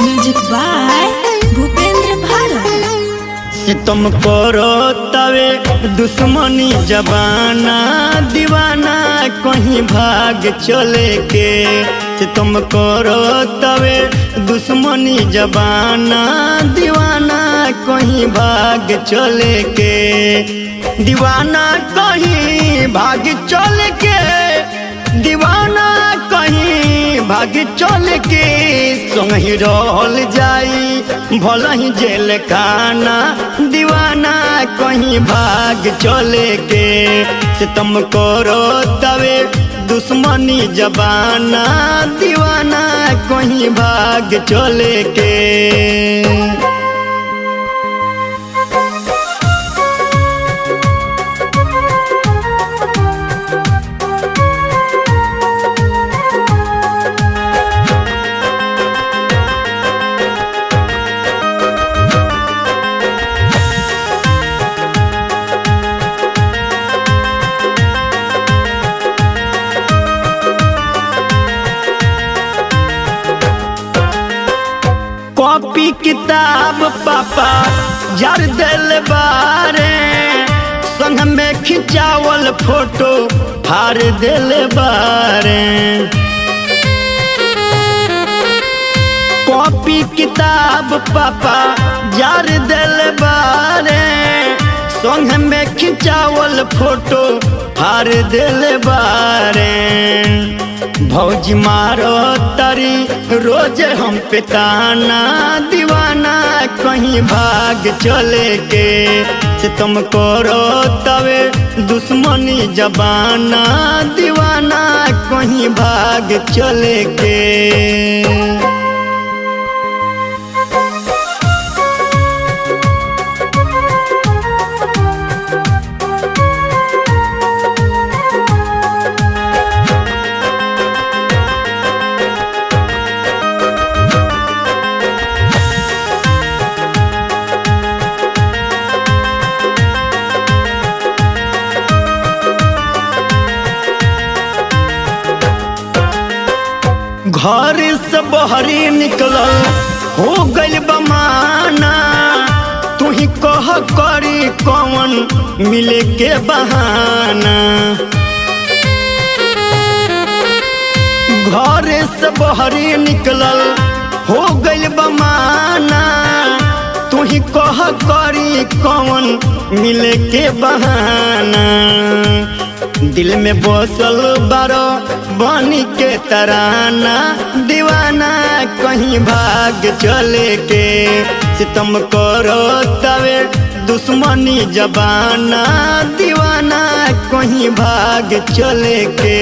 Music by Bhupendra Bharat. सितम करो तवे दुश्मनी जबाना दीवाना कहीं भाग चले के। सितम करो तवे दुश्मनी जबाना दीवाना कहीं भाग चले के। दीवाना कहीं भाग चले के, दीवाना कहीं भाग चल के। संगी रहल जाई भला ही जेल खाना, दीवाना कहीं भाग चले के। सितम करो तवे दुश्मनी जबाना दीवाना कहीं भाग चले के। कॉपी किताब पापा जार दिल बारे, संग में खिंचावल फोटो हार दिल बारे। कॉपी किताब पापा जार दिल बारे, संग में खिंचावल फोटो हार दिल बारे। भौजी मारो तारी रोज हम पे ताना, दीवाना कहीं भाग चले के। सितम करो तवे दुश्मनी जबाना दीवाना कहीं भाग चले के। घर से बहरी निकलल हो गइल बमाना, तू ही कह करी कौन मिले के बहाना। घर से बहरी निकलल हो गइल बमाना, तू ही कह करी कौन मिले के बहाना। दिल में बसल बारो बनी के तराना, दीवाना कहीं भाग चले के। सितम करो तवे दुश्मनी जबाना दीवाना कहीं भाग चले के।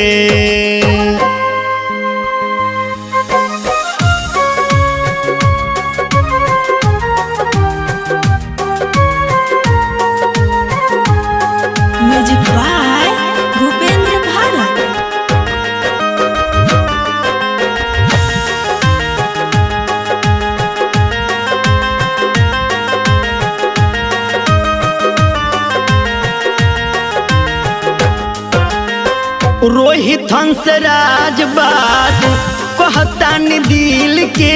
Music by Bhupendra Bharat. रोहित हंसराज बात कहता दिल के,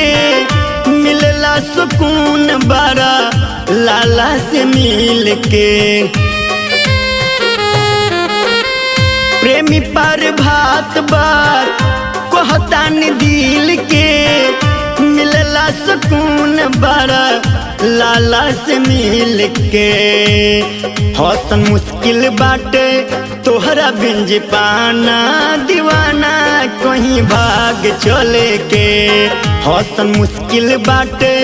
मिलला सुकून बारा लाला से मिल के। प्रेमी पर भात बात कहता दिल के, मिलला सुकून बारा लाला से मिल के। हौसन मुश्किल बाटे तोहरा बिंज पाना, दीवाना कहीं भाग चले के। हौसन मुश्किल बाटे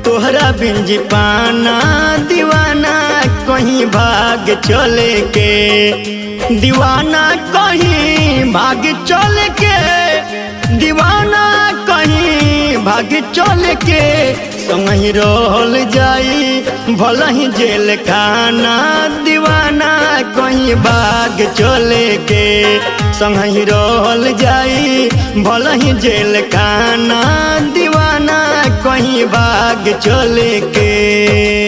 तोहरा बिंज पाना, दीवाना कहीं भाग चले के। दीवाना कहीं भाग चले के, दीवाना कहीं भाग चले के। संगी रहल जाई भला ही जेल खाना, दीवाना कहीं भाग चले के। संगी रहल जाई भला ही जेल खाना, दीवाना कहीं भाग चले के।